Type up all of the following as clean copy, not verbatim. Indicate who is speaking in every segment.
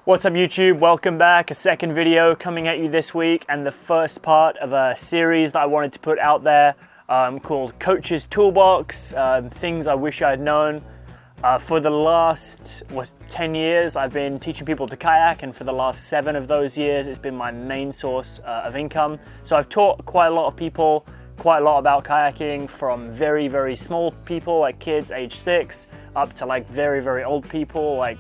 Speaker 1: What's up YouTube? Welcome back. A second video coming at you this week and the first part of a series that I wanted to put out there called Coach's Toolbox, things I wish I had known. For the last 10 years I've been teaching people to kayak, and for the last 7 of those years it's been my main source of income. So I've taught quite a lot of people quite a lot about kayaking, from very, very small people like kids age 6 up to like very, very old people like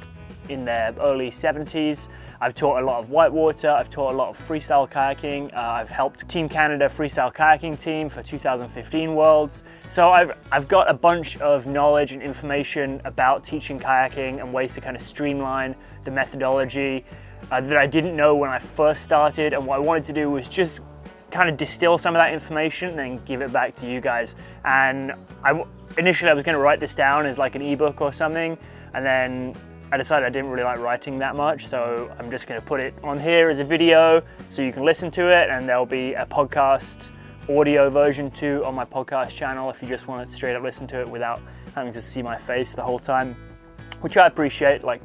Speaker 1: in their early 70s. I've taught a lot of whitewater, I've taught a lot of freestyle kayaking. I've helped Team Canada freestyle kayaking team for 2015 Worlds. So I've got a bunch of knowledge and information about teaching kayaking and ways to kind of streamline the methodology that I didn't know when I first started. And what I wanted to do was just kind of distill some of that information and then give it back to you guys. And initially I was going to write this down as like an ebook or something, and then I decided I didn't really like writing that much, so I'm just going to put it on here as a video so you can listen to it, and there'll be a podcast audio version too on my podcast channel if you just want to straight up listen to it without having to see my face the whole time, which I appreciate. Like,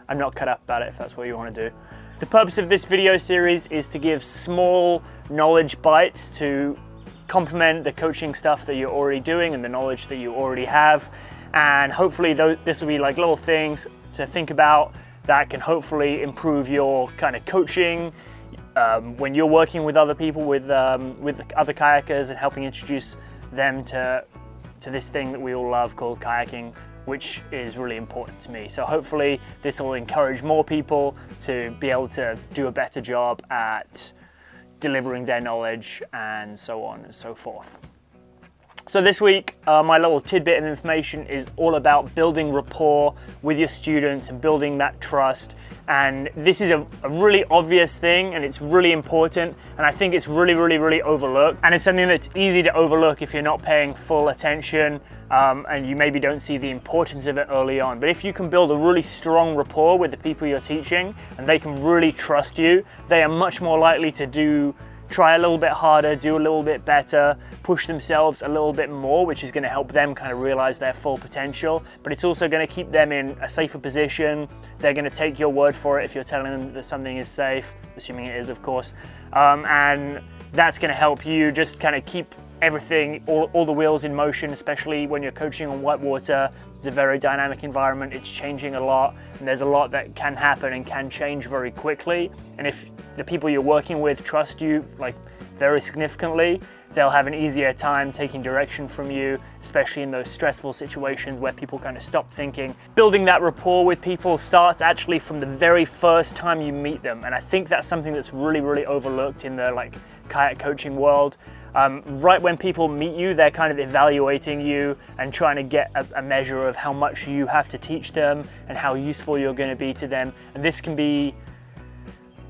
Speaker 1: I'm not cut up about it if that's what you want to do. The purpose of this video series is to give small knowledge bites to complement the coaching stuff that you're already doing and the knowledge that you already have, and hopefully this will be like little things to think about that can hopefully improve your kind of coaching when you're working with other people, with other kayakers, and helping introduce them to this thing that we all love called kayaking, which is really important to me. So hopefully this will encourage more people to be able to do a better job at delivering their knowledge and so on and so forth. So this week, my little tidbit of information is all about building rapport with your students and building that trust. And this is a really obvious thing, and it's really important, and I think it's really, really, really overlooked. And it's something that's easy to overlook if you're not paying full attention and you maybe don't see the importance of it early on. But if you can build a really strong rapport with the people you're teaching and they can really trust you, they are much more likely to try a little bit harder, do a little bit better, push themselves a little bit more, which is going to help them kind of realize their full potential. But it's also going to keep them in a safer position. They're going to take your word for it if you're telling them that something is safe, assuming it is, of course. And that's going to help you just kind of keep everything, all the wheels in motion, especially when you're coaching on whitewater. It's a very dynamic environment, it's changing a lot, and there's a lot that can happen and can change very quickly. And if the people you're working with trust you like very significantly, they'll have an easier time taking direction from you, especially in those stressful situations where people kind of stop thinking. Building that rapport with people starts actually from the very first time you meet them, and I think that's something that's really, really overlooked in the like kayak coaching world. Right when people meet you, they're kind of evaluating you and trying to get a measure of how much you have to teach them and how useful you're going to be to them. And this can be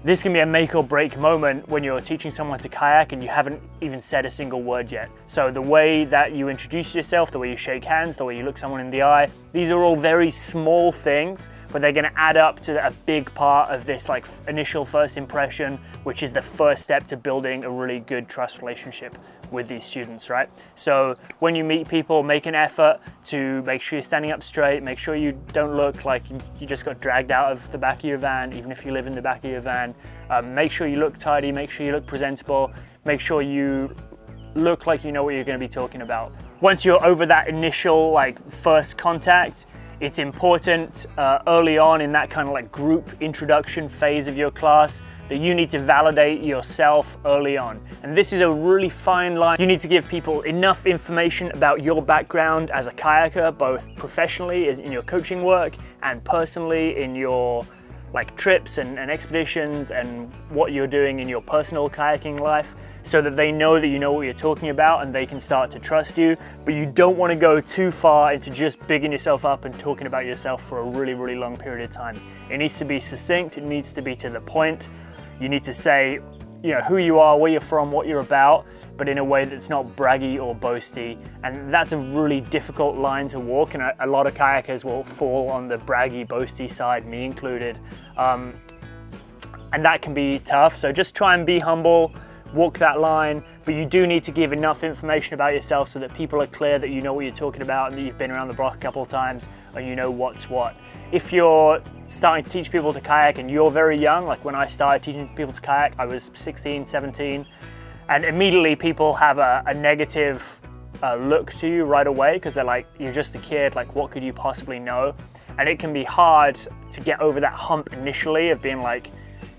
Speaker 1: a make or break moment when you're teaching someone to kayak and you haven't even said a single word yet. So the way that you introduce yourself, the way you shake hands, the way you look someone in the eye, these are all very small things, but they're going to add up to a big part of this like initial first impression, which is the first step to building a really good trust relationship with these students, right? So when you meet people, make an effort to make sure you're standing up straight, make sure you don't look like you just got dragged out of the back of your van, even if you live in the back of your van. Make sure you look tidy, make sure you look presentable, make sure you look like you know what you're going to be talking about. Once you're over that initial like first contact, it's important early on in that kind of like group introduction phase of your class that you need to validate yourself early on. And this is a really fine line. You need to give people enough information about your background as a kayaker, both professionally in your coaching work and personally in your like trips and expeditions and what you're doing in your personal kayaking life, so that they know that you know what you're talking about and they can start to trust you. But you don't want to go too far into just bigging yourself up and talking about yourself for a really, really long period of time. It needs to be succinct, it needs to be to the point. You need to say, you know, who you are, where you're from, what you're about, but in a way that's not braggy or boasty. And that's a really difficult line to walk, and a lot of kayakers will fall on the braggy, boasty side, me included. And that can be tough, so just try and be humble, walk that line, but you do need to give enough information about yourself so that people are clear that you know what you're talking about and that you've been around the block a couple of times and you know what's what. If you're starting to teach people to kayak and you're very young, like when I started teaching people to kayak, I was 16, 17, and immediately people have a negative look to you right away because they're like, you're just a kid, like what could you possibly know? And it can be hard to get over that hump initially of being like,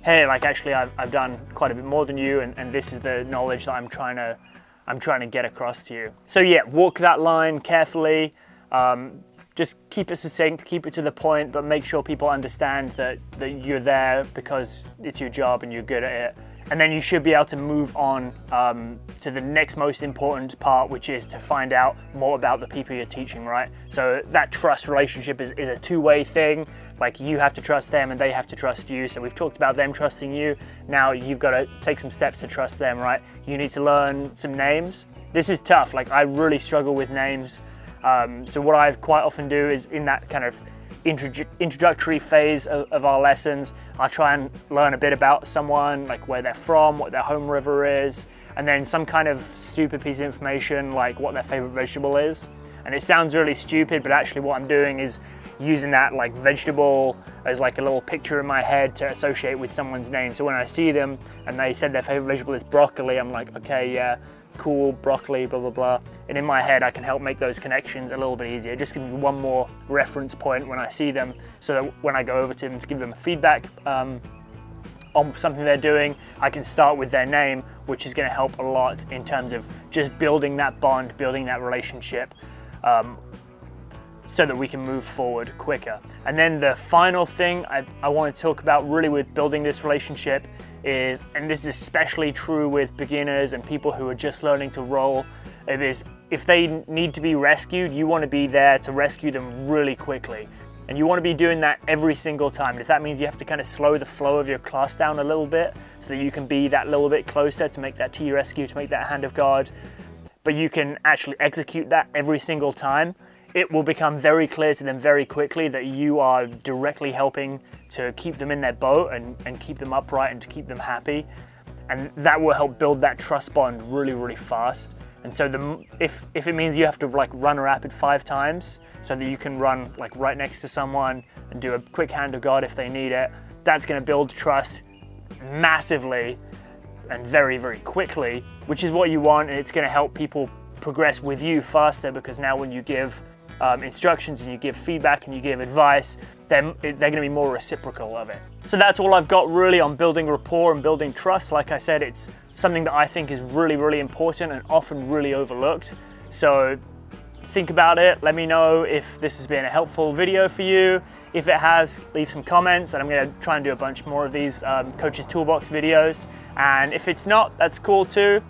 Speaker 1: hey, like actually I've done quite a bit more than you, and this is the knowledge that I'm trying to get across to you. So yeah, walk that line carefully. Just keep it succinct, keep it to the point, but make sure people understand that you're there because it's your job and you're good at it. And then you should be able to move on to the next most important part, which is to find out more about the people you're teaching, right? So that trust relationship is a two-way thing. Like you have to trust them and they have to trust you. So we've talked about them trusting you. Now you've got to take some steps to trust them, right? You need to learn some names. This is tough. Like I really struggle with names. So what I quite often do is in that kind of introductory phase of our lessons, I try and learn a bit about someone, like where they're from, what their home river is, and then some kind of stupid piece of information like what their favorite vegetable is. And it sounds really stupid, but actually what I'm doing is using that like vegetable as like a little picture in my head to associate with someone's name. So when I see them and they said their favorite vegetable is broccoli, I'm like, okay, yeah, cool, broccoli, blah, blah, blah. And in my head, I can help make those connections a little bit easier. Just give me one more reference point when I see them, so that when I go over to them to give them feedback on something they're doing, I can start with their name, which is going to help a lot in terms of just building that bond, building that relationship, so that we can move forward quicker. And then the final thing I want to talk about really with building this relationship is, and this is especially true with beginners and people who are just learning to roll, it is if they need to be rescued, you want to be there to rescue them really quickly. And you want to be doing that every single time. And if that means you have to kind of slow the flow of your class down a little bit so that you can be that little bit closer to make that T rescue, to make that hand of God, but you can actually execute that every single time, it will become very clear to them very quickly that you are directly helping to keep them in their boat and keep them upright and to keep them happy. And that will help build that trust bond really, really fast. And so if it means you have to like run a rapid 5 times so that you can run like right next to someone and do a quick hand of God if they need it, that's going to build trust massively and very, very quickly, which is what you want. And it's going to help people progress with you faster, because now when you give instructions and you give feedback and you give advice, they're going to be more reciprocal of it. So that's all I've got really on building rapport and building trust. Like I said, it's something that I think is really, really important and often really overlooked. So think about it. Let me know if this has been a helpful video for you. If it has, leave some comments, and I'm going to try and do a bunch more of these Coach's Toolbox videos. And if it's not, that's cool too.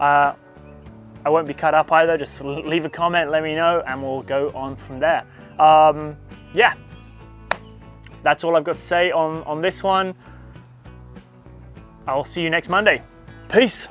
Speaker 1: I won't be cut up either. Just leave a comment, let me know, and we'll go on from there. Yeah, that's all I've got to say on this one. I'll see you next Monday. Peace.